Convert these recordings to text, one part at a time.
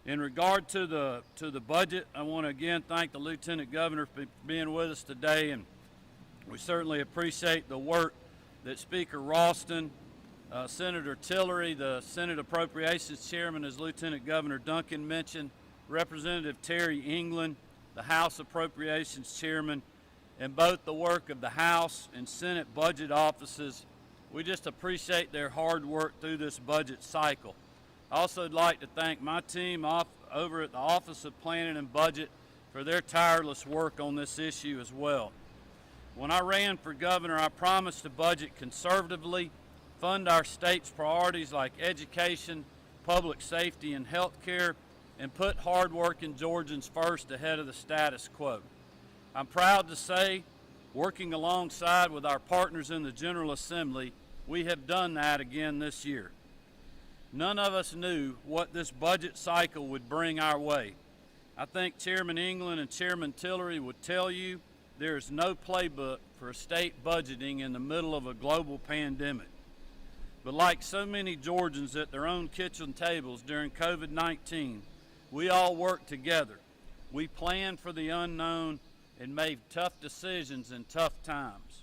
In regard to the budget, I want to again thank the Lieutenant Governor for being with us today, and we certainly appreciate the work that Speaker Ralston, Senator Tillery, the Senate Appropriations Chairman, as Lieutenant Governor Duncan mentioned, Representative Terry England, the House Appropriations Chairman, and both the work of the House and Senate budget offices. We just appreciate their hard work through this budget cycle. I also would like to thank my team over at the Office of Planning and Budget for their tireless work on this issue as well. When I ran for governor, I promised to budget conservatively, fund our state's priorities like education, public safety, and health care, and put hard-working Georgians first ahead of the status quo. I'm proud to say, working alongside with our partners in the General Assembly, we have done that again this year. None of us knew what this budget cycle would bring our way. I think Chairman England and Chairman Tillery would tell you there is no playbook for state budgeting in the middle of a global pandemic. But like so many Georgians at their own kitchen tables during COVID-19, we all worked together. We planned for the unknown and made tough decisions in tough times.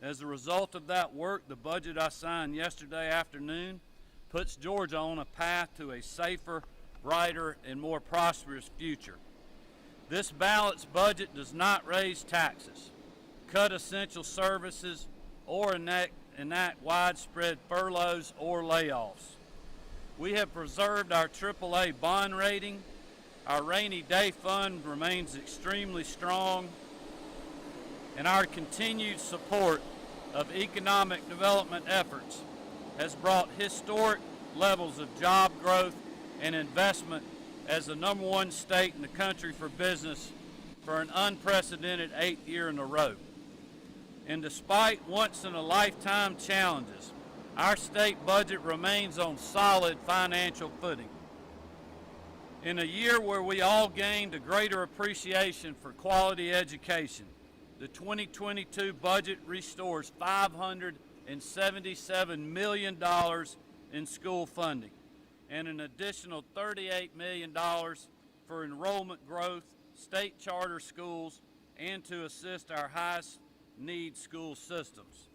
As a result of that work, the budget I signed yesterday afternoon puts Georgia on a path to a safer, brighter, and more prosperous future. This balanced budget does not raise taxes, cut essential services, or enact widespread furloughs or layoffs. We have preserved our AAA bond rating. Our rainy day fund remains extremely strong, and our continued support of economic development efforts has brought historic levels of job growth and investment as the #1 state in the country for business for an unprecedented 8th year in a row. And despite once-in-a-lifetime challenges, our state budget remains on solid financial footing. In a year where we all gained a greater appreciation for quality education, the 2022 budget restores $577 million in school funding and an additional $38 million for enrollment growth, state charter schools, and to assist our highest need school systems.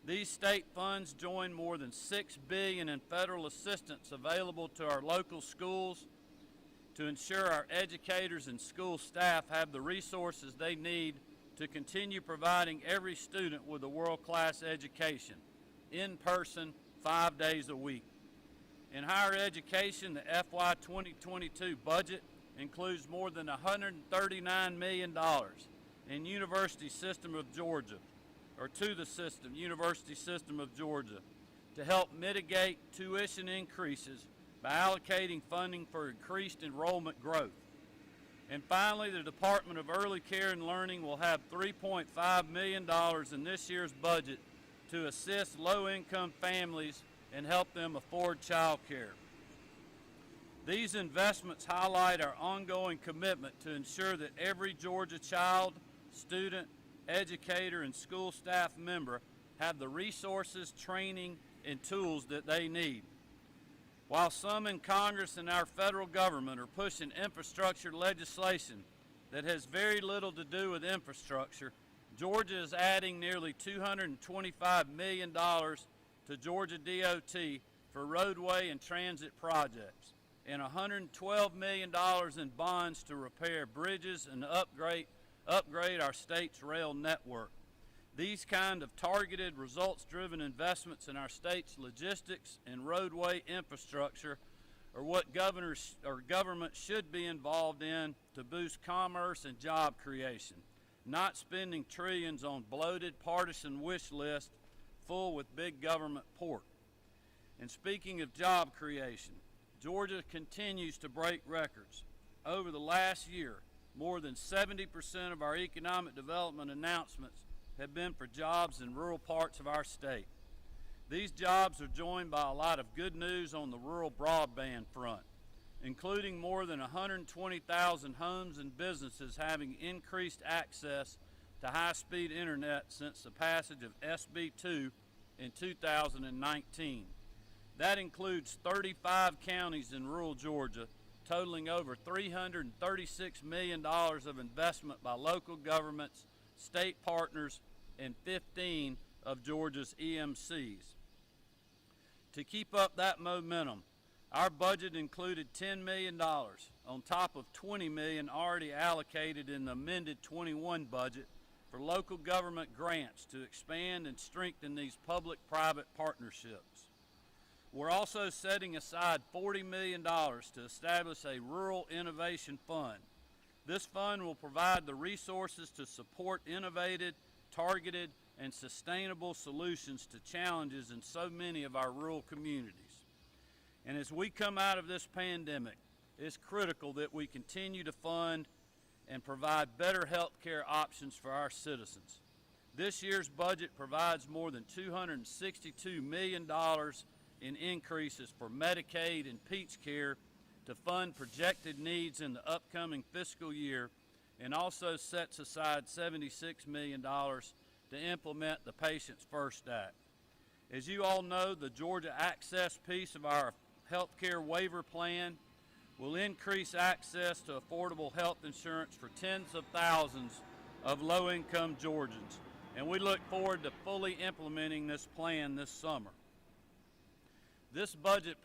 These state funds join more than $6 billion in federal assistance available to our local schools to ensure our educators and school staff have the resources they need to continue providing every student with a world-class education, in person, 5 days a week. In higher education, the FY 2022 budget includes more than $139 million in University System of Georgia, or to the University System of Georgia, to help mitigate tuition increases by allocating funding for increased enrollment growth. And finally, the Department of Early Care and Learning will have $3.5 million in this year's budget to assist low-income families and help them afford child care. These investments highlight our ongoing commitment to ensure that every Georgia child, student, educator, and school staff member have the resources, training, and tools that they need. While some in Congress and our federal government are pushing infrastructure legislation that has very little to do with infrastructure, Georgia is adding nearly $225 million to Georgia DOT for roadway and transit projects, and $112 million in bonds to repair bridges and upgrade our state's rail network. These kind of targeted, results-driven investments in our state's logistics and roadway infrastructure are what governors or government should be involved in to boost commerce and job creation, not spending trillions on bloated partisan wish lists full with big government pork. And speaking of job creation, Georgia continues to break records. Over the last year, more than 70% of our economic development announcements have been for jobs in rural parts of our state. These jobs are joined by a lot of good news on the rural broadband front, including more than 120,000 homes and businesses having increased access to high-speed internet since the passage of SB 2 in 2019. That includes 35 counties in rural Georgia totaling over $336 million of investment by local governments, state partners, and 15 of Georgia's EMCs. To keep up that momentum, our budget included $10 million on top of $20 million already allocated in the amended 21 budget for local government grants to expand and strengthen these public-private partnerships. We're also setting aside $40 million to establish a Rural Innovation Fund. This fund will provide the resources to support innovative, targeted, and sustainable solutions to challenges in so many of our rural communities. And as we come out of this pandemic, it's critical that we continue to fund and provide better health care options for our citizens. This year's budget provides more than $262 million in increases for Medicaid and Peach Care to fund projected needs in the upcoming fiscal year, and also sets aside $76 million to implement the Patients First Act. As you all know, the Georgia Access piece of our health care waiver plan will increase access to affordable health insurance for tens of thousands of low-income Georgians, and we look forward to fully implementing this plan this summer. This budget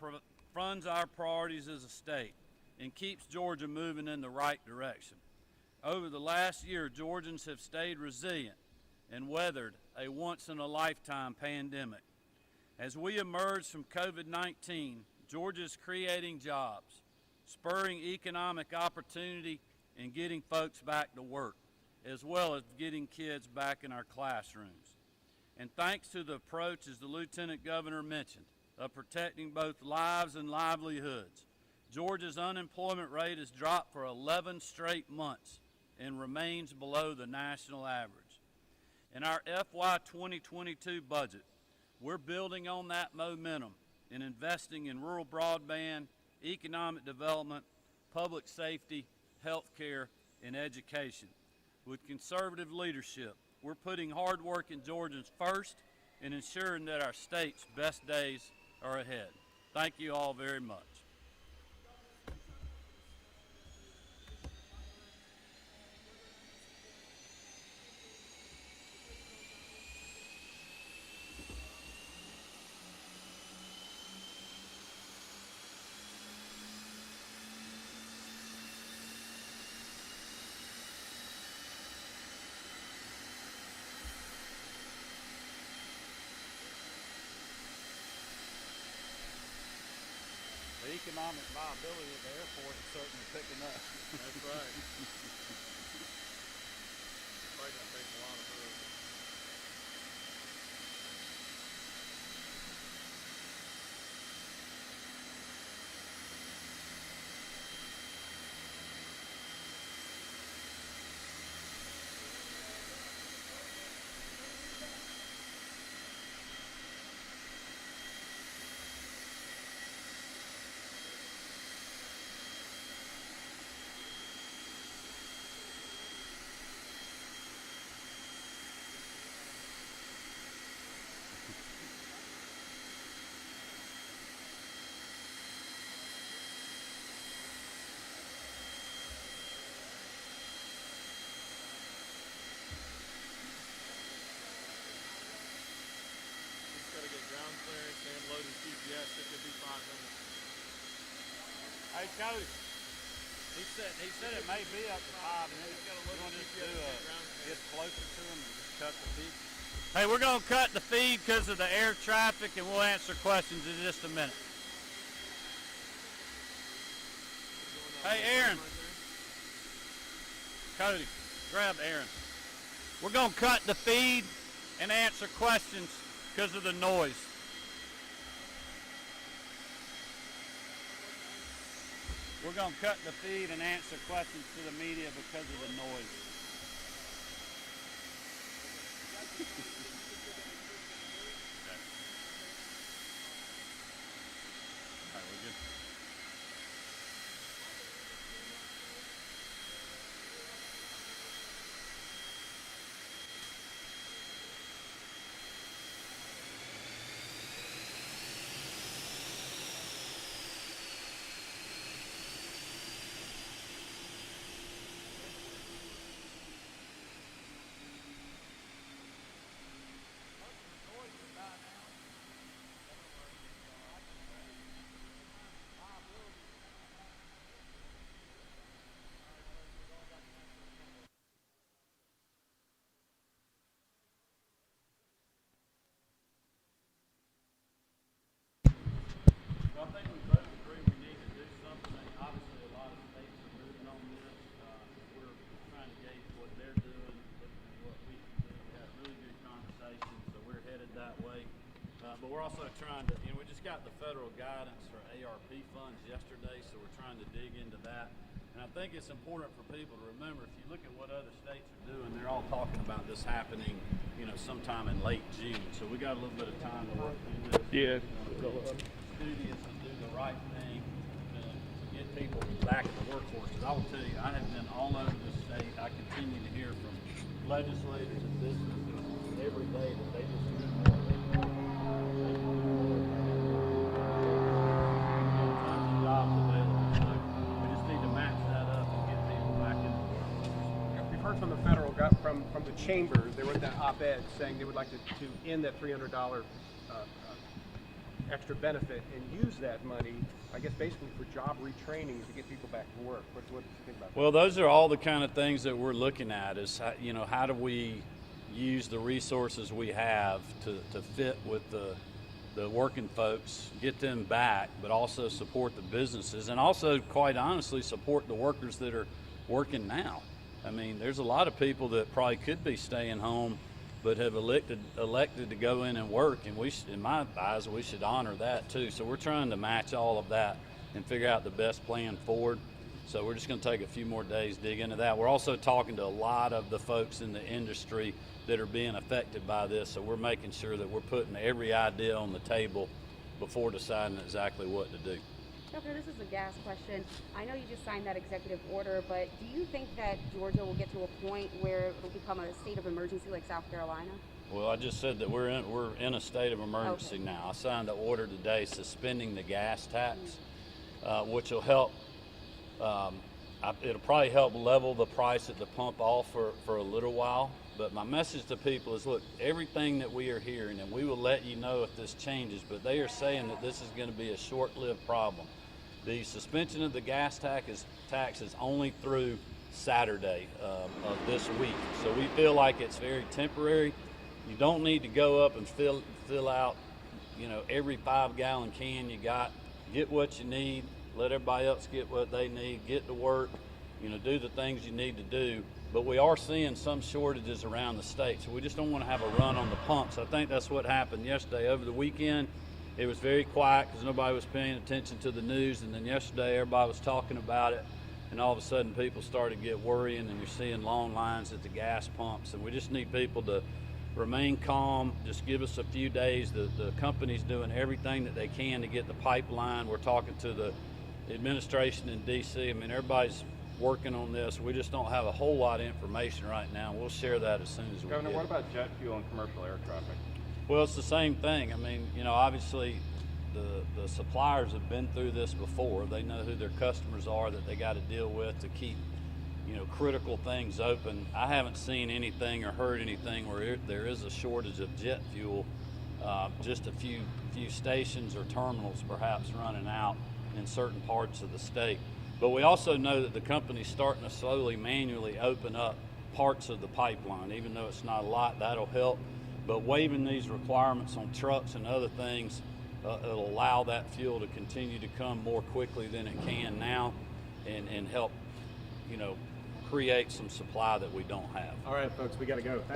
funds our priorities as a state and keeps Georgia moving in the right direction. Over the last year, Georgians have stayed resilient and weathered a once-in-a-lifetime pandemic. As we emerge from COVID-19, Georgia is creating jobs, spurring economic opportunity, and getting folks back to work, as well as getting kids back in our classrooms. And thanks to the approach, as the Lieutenant Governor mentioned, of protecting both lives and livelihoods, Georgia's unemployment rate has dropped for 11 straight months and remains below the national average. In our FY 2022 budget, we're building on that momentum and investing in rural broadband, economic development, public safety, health care, and education. With conservative leadership, we're putting hard-working Georgians first and ensuring that our state's best days are ahead. Thank you all very much. The economic viability of the airport is certainly picking up. That's right. Probably gonna take a lot of room. Ground clearance and loading GPS, it could be 5 minutes. Hey, Cody, he said it may be up to 5 minutes. You want to get closer to him and just cut the feed? Hey, we're going to cut the feed because of the air traffic, and we'll answer questions in just a minute. Hey, Aaron. Cody, grab Aaron. We're going to cut the feed and answer questions because of the noise. We're going to cut the feed and answer questions to the media because of the noise. All right, we're good. funds yesterday, so we're trying to dig into that. And I think it's important for people to remember, if you look at what other states are doing, they're all talking about this happening, sometime in late June. So we got a little bit of time to work through this. Yeah. Studious and do the right thing to get people back in the workforce. Because I will tell you, I have been all over this state. I continue to hear from legislators and businesses every day that they just need more. Tons of jobs available. So we just need to match that up and get people back in the workforce. We've heard from the federal from the chamber. They wrote that op-ed saying they would like to end that $300 extra benefit and use that money, I guess, basically for job retraining to get people back to work. What do you think about that? Well, those are all the kind of things that we're looking at is, how do we use the resources we have to fit with the working folks, get them back, but also support the businesses and also, quite honestly, support the workers that are working now. I mean, there's a lot of people that probably could be staying home but have elected to go in and work, and in my eyes, we should honor that too. So we're trying to match all of that and figure out the best plan forward. So we're just going to take a few more days, dig into that. We're also talking to a lot of the folks in the industry that are being affected by this, so we're making sure that we're putting every idea on the table before deciding exactly what to do. Governor, this is a gas question. I know you just signed that executive order, but do you think that Georgia will get to a point where it'll become a state of emergency like South Carolina? Well, I just said that we're in a state of emergency now. I signed an order today suspending the gas tax, which will help. It'll probably help level the price at the pump off for a little while. But my message to people is, look, everything that we are hearing, and we will let you know if this changes, but they are saying that this is going to be a short-lived problem. The suspension of the gas tax is only through Saturday of this week. So we feel like it's very temporary. You don't need to go up and fill out, every 5-gallon can you got. Get what you need. Let everybody else get what they need. Get to work. Do the things you need to do. But we are seeing some shortages around the state, so we just don't want to have a run on the pumps. I think that's what happened yesterday. Over the weekend, it was very quiet because nobody was paying attention to the news, and then yesterday everybody was talking about it, and all of a sudden people started to get worrying, and you're seeing long lines at the gas pumps, and we just need people to remain calm. Just give us a few days. The company's doing everything that they can to get the pipeline. We're talking to the administration in D.C. I mean, everybody's working on this. We just don't have a whole lot of information right now. We'll share that as soon as we Governor, get what it. about jet fuel and commercial air traffic? Well, it's the same thing. I mean, obviously the suppliers have been through this before. They know who their customers are that they got to deal with to keep, critical things open. I haven't seen anything or heard anything where there is a shortage of jet fuel. Just a few stations or terminals perhaps running out in certain parts of the state. But we also know that the company's starting to slowly manually open up parts of the pipeline. Even though it's not a lot, that'll help. But waiving these requirements on trucks and other things, it'll allow that fuel to continue to come more quickly than it can now and help, create some supply that we don't have. All right, folks, we got to go. Thanks.